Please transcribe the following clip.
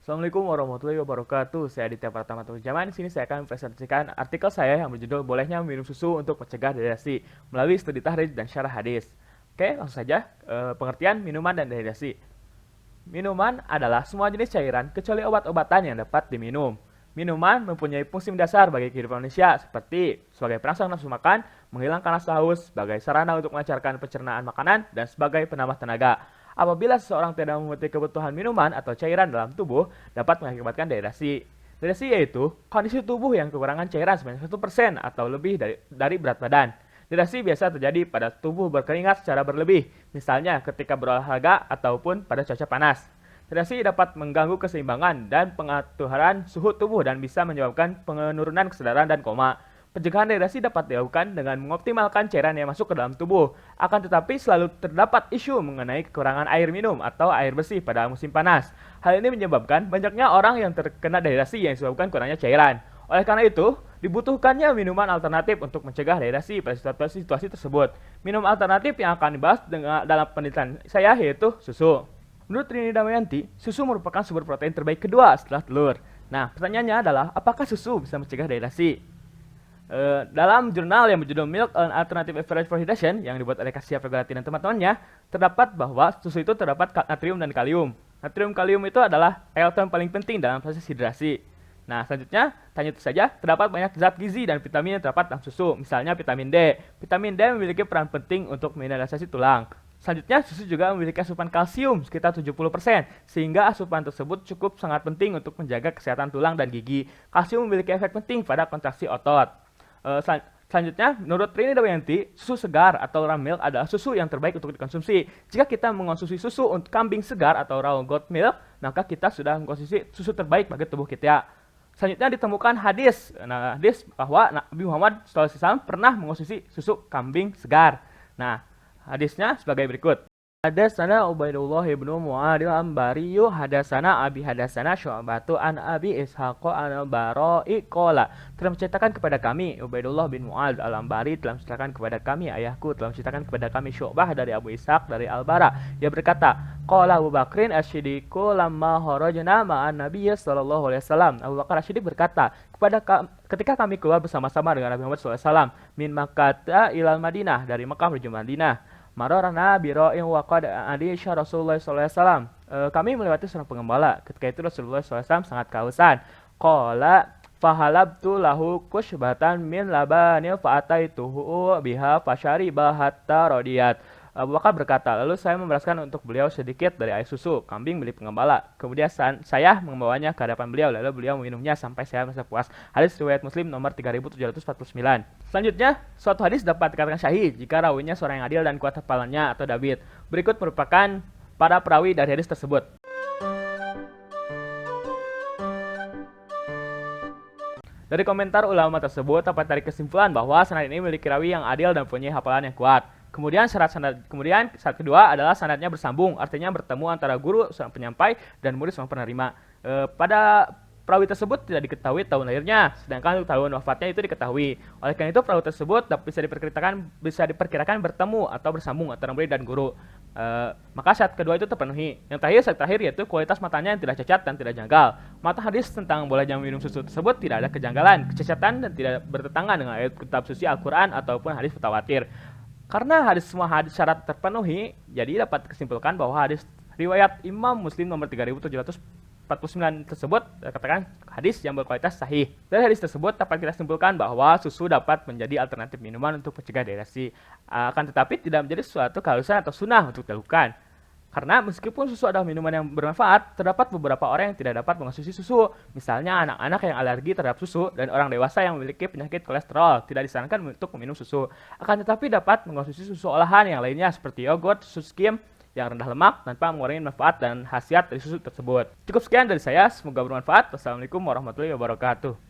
Assalamualaikum warahmatullahi wabarakatuh. Saya Aditya Pratama Zaman. Di sini saya akan mempresentasikan artikel saya yang berjudul Bolehnya Minum Susu untuk Mencegah Dehidrasi melalui studi tahrij dan syarah hadis. Oke, langsung saja. Pengertian minuman dan dehidrasi. Minuman adalah semua jenis cairan kecuali obat-obatan yang dapat diminum. Minuman mempunyai fungsi mendasar bagi kehidupan manusia seperti sebagai perangsang nafsu makan, menghilangkan rasa haus, sebagai sarana untuk melancarkan pencernaan makanan, dan sebagai penambah tenaga. Apabila seseorang tidak memenuhi kebutuhan minuman atau cairan dalam tubuh, dapat mengakibatkan dehidrasi. Dehidrasi yaitu kondisi tubuh yang kekurangan cairan sebanyak 1% atau lebih dari berat badan. Dehidrasi biasa terjadi pada tubuh berkeringat secara berlebih, misalnya ketika berolahraga ataupun pada cuaca panas. Dehidrasi dapat mengganggu keseimbangan dan pengaturan suhu tubuh dan bisa menyebabkan penurunan kesadaran dan koma. Pencegahan dehidrasi dapat dilakukan dengan mengoptimalkan cairan yang masuk ke dalam tubuh. Akan tetapi selalu terdapat isu mengenai kekurangan air minum atau air bersih pada musim panas. Hal ini menyebabkan banyaknya orang yang terkena dehidrasi yang disebabkan kurangnya cairan. Oleh karena itu, dibutuhkannya minuman alternatif untuk mencegah dehidrasi pada situasi tersebut. Minum alternatif yang akan dibahas dalam penelitian saya yaitu susu. Menurut Rini Damayanti, susu merupakan sumber protein terbaik kedua setelah telur. Nah, pertanyaannya adalah apakah susu bisa mencegah dehidrasi? Dalam jurnal yang berjudul Milk an Alternative Beverage for Hydration yang dibuat oleh Kasia Fegolati dan teman-temannya, terdapat bahwa susu itu terdapat natrium dan kalium. Natrium kalium itu adalah elemen paling penting dalam proses hidrasi. Nah, selanjutnya, tentu saja terdapat banyak zat gizi dan vitamin yang terdapat dalam susu, misalnya vitamin D. Vitamin D memiliki peran penting untuk mineralisasi tulang. Selanjutnya, susu juga memiliki asupan kalsium sekitar 70%, sehingga asupan tersebut cukup sangat penting untuk menjaga kesehatan tulang dan gigi. Kalsium memiliki efek penting pada kontraksi otot. Selanjutnya, menurut Rini Damayanti, susu segar atau raw milk adalah susu yang terbaik untuk dikonsumsi. Jika kita mengonsumsi susu untuk kambing segar atau raw goat milk, maka kita sudah mengonsumsi susu terbaik bagi tubuh kita. Selanjutnya ditemukan hadis bahwa Nabi Muhammad SAW pernah mengonsumsi susu kambing segar. Nah, hadisnya sebagai berikut. Hadasana Ubaidullah ibnu Mu'adil Ambariyu hadasana Abi hadasana Syu'batu an Abi Ishaqo an Baro'i Kola telah menceritakan kepada kami Ubaidullah bin Mu'ad al-Ambari telah menceritakan kepada kami ayahku telah menceritakan kepada kami Syu'bah dari Abu Ishaq dari Al-Bara. Dia berkata, Qala Abu Bakrin asy-Siddiqu lamma kharajna ma'an Nabiy sallallahu alaihi wasallam. Abu Bakar Asy-Siddiq berkata, ketika kami keluar bersama-sama dengan Nabi Muhammad sallallahu alaihi wasallam min Makkah ilal Madinah, dari Mekah menuju Madinah. Marorana biro'in waqad adisha Rasulullah SAW. Kami melewati seorang pengembala. Ketika itu Rasulullah SAW sangat kehausan. Qala fahalabtu lahu kushbatan min labanil fa'ataituhu biha fashariba hatta radiyat. Abu Bakar berkata, lalu saya memeraskan untuk beliau sedikit dari air susu kambing milik pengembala. Kemudian saya membawanya ke hadapan beliau, lalu beliau meminumnya sampai saya merasa puas. Hadis riwayat Muslim nomor 3749. Selanjutnya, suatu hadis dapat dikatakan syahih jika rawinya seorang yang adil dan kuat hafalannya atau dabit. Berikut merupakan para perawi dari hadis tersebut. Dari komentar ulama tersebut dapat tarik kesimpulan bahwa sanad ini memiliki rawi yang adil dan punya hafalan yang kuat. Kemudian syarat kedua adalah sanadnya bersambung, artinya bertemu antara guru seorang penyampai dan murid seorang penerima. Pada perawi tersebut tidak diketahui tahun lahirnya, sedangkan tahun wafatnya itu diketahui. Oleh karena itu perawi tersebut bisa diperkirakan bertemu atau bersambung antara murid dan guru. Maka syarat kedua itu terpenuhi. Syarat terakhir yaitu kualitas matanya yang tidak cacat dan tidak janggal. Mata hadis tentang bolehnya minum susu tersebut tidak ada kejanggalan, kecacatan dan tidak bertentangan dengan ayat kitab suci Al-Quran ataupun hadis mutawatir. Karena semua hadis syarat terpenuhi, jadi dapat disimpulkan bahwa hadis riwayat Imam Muslim nomor 3749 tersebut katakan hadis yang berkualitas sahih. Dari hadis tersebut dapat kita simpulkan bahwa susu dapat menjadi alternatif minuman untuk mencegah dehidrasi. Akan tetapi tidak menjadi suatu keharusan atau sunnah untuk dilakukan. Karena meskipun susu adalah minuman yang bermanfaat, terdapat beberapa orang yang tidak dapat mengonsumsi susu. Misalnya anak-anak yang alergi terhadap susu dan orang dewasa yang memiliki penyakit kolesterol tidak disarankan untuk meminum susu. Akan tetapi dapat mengonsumsi susu olahan yang lainnya seperti yogurt, susu skim yang rendah lemak tanpa mengurangi manfaat dan khasiat dari susu tersebut. Cukup sekian dari saya, semoga bermanfaat. Wassalamualaikum warahmatullahi wabarakatuh.